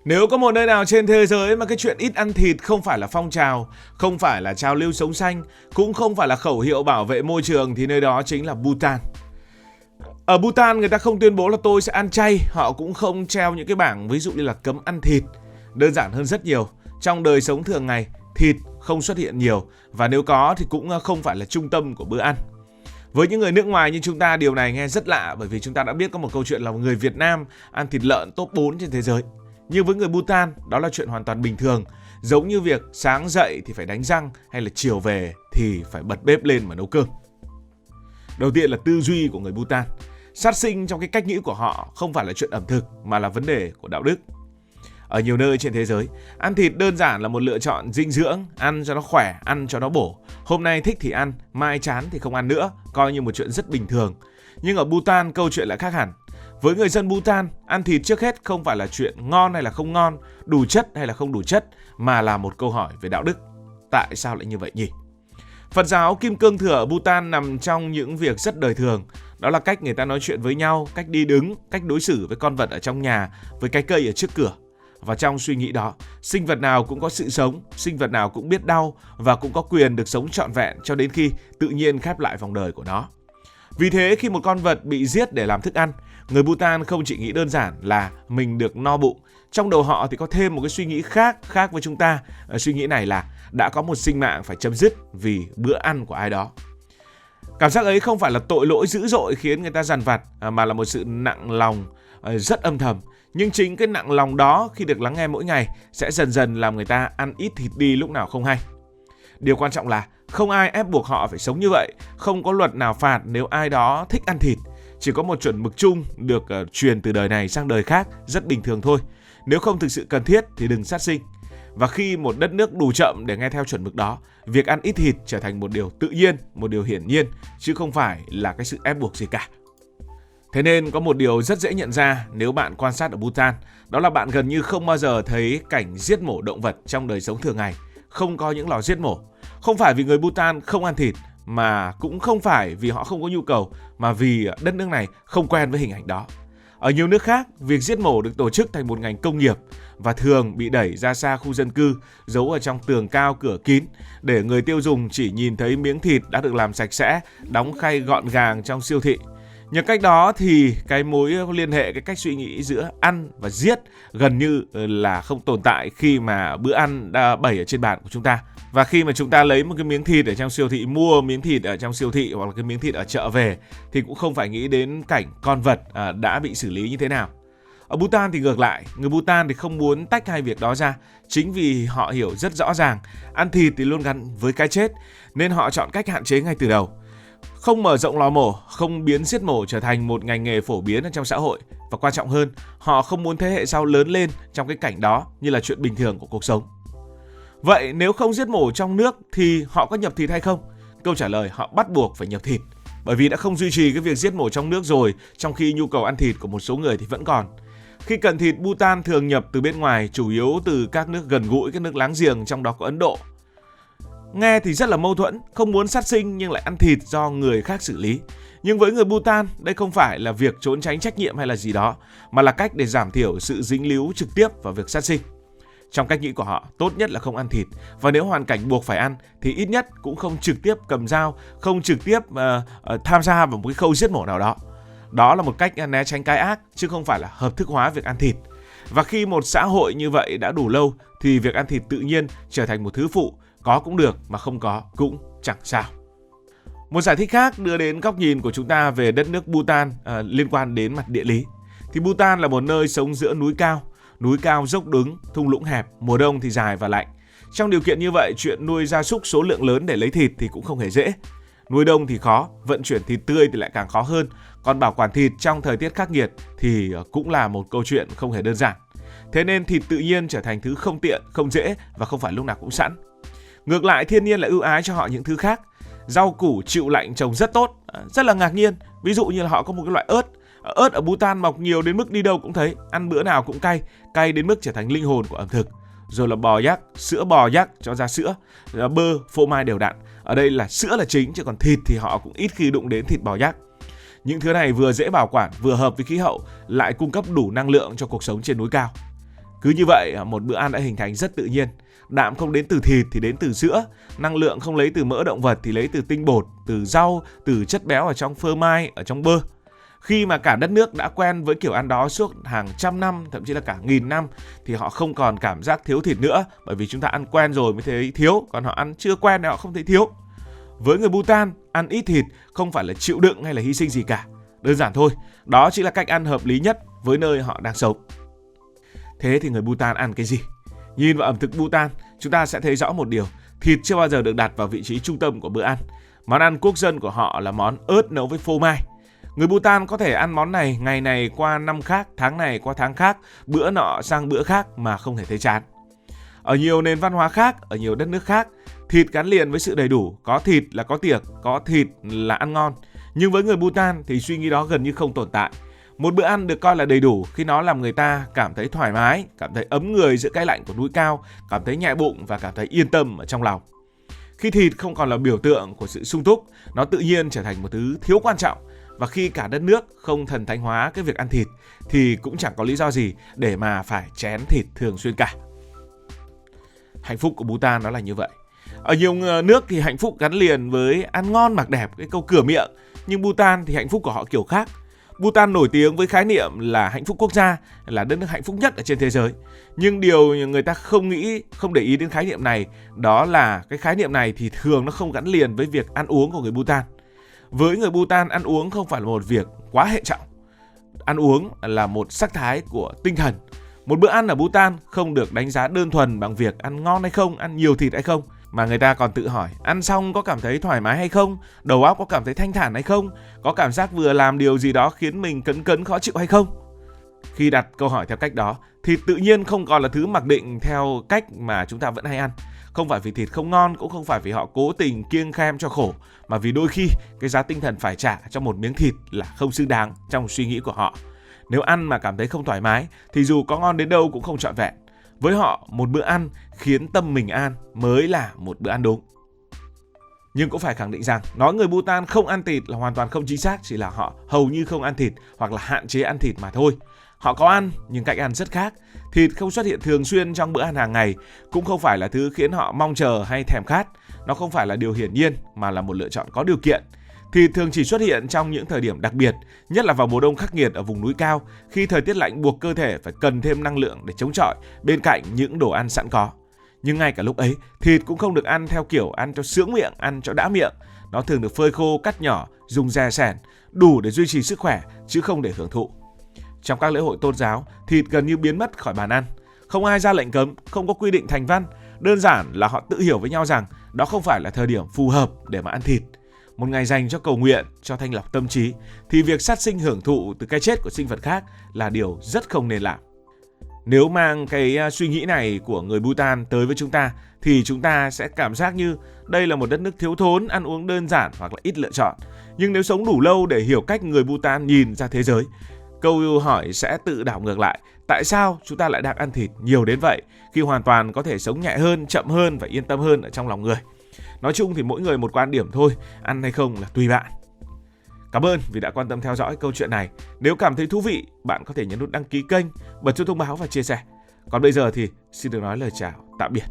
Nếu có một nơi nào trên thế giới mà cái chuyện ít ăn thịt không phải là phong trào, không phải là trào lưu sống xanh, cũng không phải là khẩu hiệu bảo vệ môi trường thì nơi đó chính là Bhutan. Ở Bhutan người ta không tuyên bố là tôi sẽ ăn chay, họ cũng không treo những cái bảng ví dụ như là cấm ăn thịt. Đơn giản hơn rất nhiều, trong đời sống thường ngày, thịt không xuất hiện nhiều và nếu có thì cũng không phải là trung tâm của bữa ăn. Với những người nước ngoài như chúng ta, điều này nghe rất lạ bởi vì chúng ta đã biết có một câu chuyện là người Việt Nam ăn thịt lợn top 4 trên thế giới. Nhưng với người Bhutan, đó là chuyện hoàn toàn bình thường. Giống như việc sáng dậy thì phải đánh răng hay là chiều về thì phải bật bếp lên mà nấu cơm. Đầu tiên là tư duy của người Bhutan. Sát sinh trong cái cách nghĩ của họ không phải là chuyện ẩm thực mà là vấn đề của đạo đức. Ở nhiều nơi trên thế giới, ăn thịt đơn giản là một lựa chọn dinh dưỡng, ăn cho nó khỏe, ăn cho nó bổ. Hôm nay thích thì ăn, mai chán thì không ăn nữa, coi như một chuyện rất bình thường. Nhưng ở Bhutan câu chuyện lại khác hẳn. Với người dân Bhutan, ăn thịt trước hết không phải là chuyện ngon hay là không ngon, đủ chất hay là không đủ chất, mà là một câu hỏi về đạo đức. Tại sao lại như vậy nhỉ? Phật giáo Kim Cương Thừa ở Bhutan nằm trong những việc rất đời thường. Đó là cách người ta nói chuyện với nhau, cách đi đứng, cách đối xử với con vật ở trong nhà, với cái cây ở trước cửa. Và trong suy nghĩ đó, sinh vật nào cũng có sự sống, sinh vật nào cũng biết đau và cũng có quyền được sống trọn vẹn cho đến khi tự nhiên khép lại vòng đời của nó. Vì thế khi một con vật bị giết để làm thức ăn, người Bhutan không chỉ nghĩ đơn giản là mình được no bụng. Trong đầu họ thì có thêm một cái suy nghĩ khác với chúng ta. Suy nghĩ này là đã có một sinh mạng phải chấm dứt vì bữa ăn của ai đó. Cảm giác ấy không phải là tội lỗi dữ dội khiến người ta dằn vặt, mà là một sự nặng lòng rất âm thầm. Nhưng chính cái nặng lòng đó khi được lắng nghe mỗi ngày sẽ dần dần làm người ta ăn ít thịt đi lúc nào không hay. Điều quan trọng là không ai ép buộc họ phải sống như vậy, không có luật nào phạt nếu ai đó thích ăn thịt. Chỉ có một chuẩn mực chung được truyền từ đời này sang đời khác, rất bình thường thôi. Nếu không thực sự cần thiết thì đừng sát sinh. Và khi một đất nước đủ chậm để nghe theo chuẩn mực đó, việc ăn ít thịt trở thành một điều tự nhiên, một điều hiển nhiên, chứ không phải là cái sự ép buộc gì cả. Thế nên có một điều rất dễ nhận ra nếu bạn quan sát ở Bhutan, đó là bạn gần như không bao giờ thấy cảnh giết mổ động vật trong đời sống thường ngày. Không có những lò giết mổ. Không phải vì người Bhutan không ăn thịt, mà cũng không phải vì họ không có nhu cầu, mà vì đất nước này không quen với hình ảnh đó. Ở nhiều nước khác, việc giết mổ được tổ chức thành một ngành công nghiệp và thường bị đẩy ra xa khu dân cư, giấu ở trong tường cao cửa kín để người tiêu dùng chỉ nhìn thấy miếng thịt đã được làm sạch sẽ, đóng khay gọn gàng trong siêu thị. Nhờ cách đó thì cái mối liên hệ, cái cách suy nghĩ giữa ăn và giết gần như là không tồn tại khi mà bữa ăn đã bày ở trên bàn của chúng ta. Và khi mà chúng ta lấy một cái miếng thịt ở trong siêu thị, mua miếng thịt ở trong siêu thị hoặc là cái miếng thịt ở chợ về thì cũng không phải nghĩ đến cảnh con vật đã bị xử lý như thế nào. Ở Bhutan thì ngược lại, người Bhutan thì không muốn tách hai việc đó ra. Chính vì họ hiểu rất rõ ràng ăn thịt thì luôn gắn với cái chết, nên họ chọn cách hạn chế ngay từ đầu. Không mở rộng lò mổ, không biến giết mổ trở thành một ngành nghề phổ biến ở trong xã hội. Và quan trọng hơn, họ không muốn thế hệ sau lớn lên trong cái cảnh đó như là chuyện bình thường của cuộc sống. Vậy nếu không giết mổ trong nước thì họ có nhập thịt hay không? Câu trả lời họ bắt buộc phải nhập thịt. Bởi vì đã không duy trì cái việc giết mổ trong nước rồi, trong khi nhu cầu ăn thịt của một số người thì vẫn còn. Khi cần thịt, Bhutan thường nhập từ bên ngoài, chủ yếu từ các nước gần gũi, các nước láng giềng, trong đó có Ấn Độ. Nghe thì rất là mâu thuẫn, không muốn sát sinh nhưng lại ăn thịt do người khác xử lý. Nhưng với người Bhutan, đây không phải là việc trốn tránh trách nhiệm hay là gì đó, mà là cách để giảm thiểu sự dính líu trực tiếp vào việc sát sinh. Trong cách nghĩ của họ, tốt nhất là không ăn thịt, và nếu hoàn cảnh buộc phải ăn thì ít nhất cũng không trực tiếp cầm dao, không trực tiếp tham gia vào một cái khâu giết mổ nào đó. Đó là một cách né tránh cái ác, chứ không phải là hợp thức hóa việc ăn thịt. Và khi một xã hội như vậy đã đủ lâu thì việc ăn thịt tự nhiên trở thành một thứ phụ, có cũng được mà không có cũng chẳng sao. Một giải thích khác đưa đến góc nhìn của chúng ta về đất nước Bhutan liên quan đến mặt địa lý. Thì Bhutan là một nơi sống giữa núi cao dốc đứng, thung lũng hẹp, mùa đông thì dài và lạnh. Trong điều kiện như vậy, chuyện nuôi gia súc số lượng lớn để lấy thịt thì cũng không hề dễ. Nuôi đông thì khó, vận chuyển thịt tươi thì lại càng khó hơn, còn bảo quản thịt trong thời tiết khắc nghiệt thì cũng là một câu chuyện không hề đơn giản. Thế nên thịt tự nhiên trở thành thứ không tiện, không dễ và không phải lúc nào cũng sẵn. Ngược lại, thiên nhiên lại ưu ái cho họ những thứ khác. Rau củ chịu lạnh trồng rất tốt, rất là ngạc nhiên. Ví dụ như là họ có một cái loại ớt. Ớt ở Bhutan mọc nhiều đến mức đi đâu cũng thấy, ăn bữa nào cũng cay, cay đến mức trở thành linh hồn của ẩm thực. Rồi là bò yak, sữa bò yak cho ra sữa, bơ, phô mai đều đặn. Ở đây là sữa là chính, chứ còn thịt thì họ cũng ít khi đụng đến thịt bò yak. Những thứ này vừa dễ bảo quản, vừa hợp với khí hậu, lại cung cấp đủ năng lượng cho cuộc sống trên núi cao. Cứ như vậy, một bữa ăn đã hình thành rất tự nhiên. Đạm không đến từ thịt thì đến từ sữa, năng lượng không lấy từ mỡ động vật thì lấy từ tinh bột, từ rau, từ chất béo ở trong phô mai, ở trong bơ. Khi mà cả đất nước đã quen với kiểu ăn đó suốt hàng trăm năm, thậm chí là cả nghìn năm, thì họ không còn cảm giác thiếu thịt nữa, bởi vì chúng ta ăn quen rồi mới thấy thiếu, còn họ ăn chưa quen thì họ không thấy thiếu. Với người Bhutan, ăn ít thịt không phải là chịu đựng hay là hy sinh gì cả. Đơn giản thôi, đó chỉ là cách ăn hợp lý nhất với nơi họ đang sống. Thế thì người Bhutan ăn cái gì? Nhìn vào ẩm thực Bhutan, chúng ta sẽ thấy rõ một điều, thịt chưa bao giờ được đặt vào vị trí trung tâm của bữa ăn. Món ăn quốc dân của họ là món ớt nấu với phô mai. Người Bhutan có thể ăn món này ngày này qua năm khác, tháng này qua tháng khác, bữa nọ sang bữa khác mà không thể thấy chán. Ở nhiều nền văn hóa khác, ở nhiều đất nước khác, thịt gắn liền với sự đầy đủ, có thịt là có tiệc, có thịt là ăn ngon. Nhưng với người Bhutan thì suy nghĩ đó gần như không tồn tại. Một bữa ăn được coi là đầy đủ khi nó làm người ta cảm thấy thoải mái, cảm thấy ấm người giữa cái lạnh của núi cao, cảm thấy nhẹ bụng và cảm thấy yên tâm ở trong lòng. Khi thịt không còn là biểu tượng của sự sung túc, nó tự nhiên trở thành một thứ thiếu quan trọng. Và khi cả đất nước không thần thánh hóa cái việc ăn thịt thì cũng chẳng có lý do gì để mà phải chén thịt thường xuyên cả. Hạnh phúc của Bhutan nó là như vậy. Ở nhiều nước thì hạnh phúc gắn liền với ăn ngon mặc đẹp, cái câu cửa miệng. Nhưng Bhutan thì hạnh phúc của họ kiểu khác. Bhutan nổi tiếng với khái niệm là hạnh phúc quốc gia, là đất nước hạnh phúc nhất ở trên thế giới. Nhưng điều người ta không để ý đến khái niệm này, đó là cái khái niệm này thì thường nó không gắn liền với việc ăn uống của người Bhutan. Với người Bhutan, ăn uống không phải là một việc quá hệ trọng. Ăn uống là một sắc thái của tinh thần. Một bữa ăn ở Bhutan không được đánh giá đơn thuần bằng việc ăn ngon hay không, ăn nhiều thịt hay không, mà người ta còn tự hỏi ăn xong có cảm thấy thoải mái hay không, đầu óc có cảm thấy thanh thản hay không, có cảm giác vừa làm điều gì đó khiến mình cấn cấn khó chịu hay không. Khi đặt câu hỏi theo cách đó, thịt tự nhiên không còn là thứ mặc định theo cách mà chúng ta vẫn hay ăn. Không phải vì thịt không ngon, cũng không phải vì họ cố tình kiêng khem cho khổ, mà vì đôi khi cái giá tinh thần phải trả cho một miếng thịt là không xứng đáng trong suy nghĩ của họ. Nếu ăn mà cảm thấy không thoải mái thì dù có ngon đến đâu cũng không trọn vẹn. Với họ, một bữa ăn khiến tâm mình an mới là một bữa ăn đúng. Nhưng cũng phải khẳng định rằng nói người Bhutan không ăn thịt là hoàn toàn không chính xác, chỉ là họ hầu như không ăn thịt hoặc là hạn chế ăn thịt mà thôi. Họ có ăn nhưng cách ăn rất khác. Thịt không xuất hiện thường xuyên trong bữa ăn hàng ngày, cũng không phải là thứ khiến họ mong chờ hay thèm khát. Nó không phải là điều hiển nhiên mà là một lựa chọn có điều kiện. Thịt thường chỉ xuất hiện trong những thời điểm đặc biệt, nhất là vào mùa đông khắc nghiệt ở vùng núi cao, khi thời tiết lạnh buộc cơ thể phải cần thêm năng lượng để chống chọi bên cạnh những đồ ăn sẵn có. Nhưng ngay cả lúc ấy, thịt cũng không được ăn theo kiểu ăn cho sướng miệng, ăn cho đã miệng. Nó thường được phơi khô, cắt nhỏ, dùng dè sẻn, đủ để duy trì sức khỏe chứ không để hưởng thụ. Trong các lễ hội tôn giáo, thịt gần như biến mất khỏi bàn ăn. Không ai ra lệnh cấm, không có quy định thành văn. Đơn giản là họ tự hiểu với nhau rằng đó không phải là thời điểm phù hợp để mà ăn thịt. Một ngày dành cho cầu nguyện, cho thanh lọc tâm trí, thì việc sát sinh hưởng thụ từ cái chết của sinh vật khác là điều rất không nên làm. Nếu mang cái suy nghĩ này của người Bhutan tới với chúng ta, thì chúng ta sẽ cảm giác như đây là một đất nước thiếu thốn, ăn uống đơn giản hoặc là ít lựa chọn. Nhưng nếu sống đủ lâu để hiểu cách người Bhutan nhìn ra thế giới, câu hỏi sẽ tự đảo ngược lại. Tại sao chúng ta lại đang ăn thịt nhiều đến vậy khi hoàn toàn có thể sống nhẹ hơn, chậm hơn và yên tâm hơn ở trong lòng người? Nói chung thì mỗi người một quan điểm thôi, ăn hay không là tùy bạn. Cảm ơn vì đã quan tâm theo dõi câu chuyện này. Nếu cảm thấy thú vị, bạn có thể nhấn nút đăng ký kênh, bật chuông thông báo và chia sẻ. Còn bây giờ thì xin được nói lời chào, tạm biệt.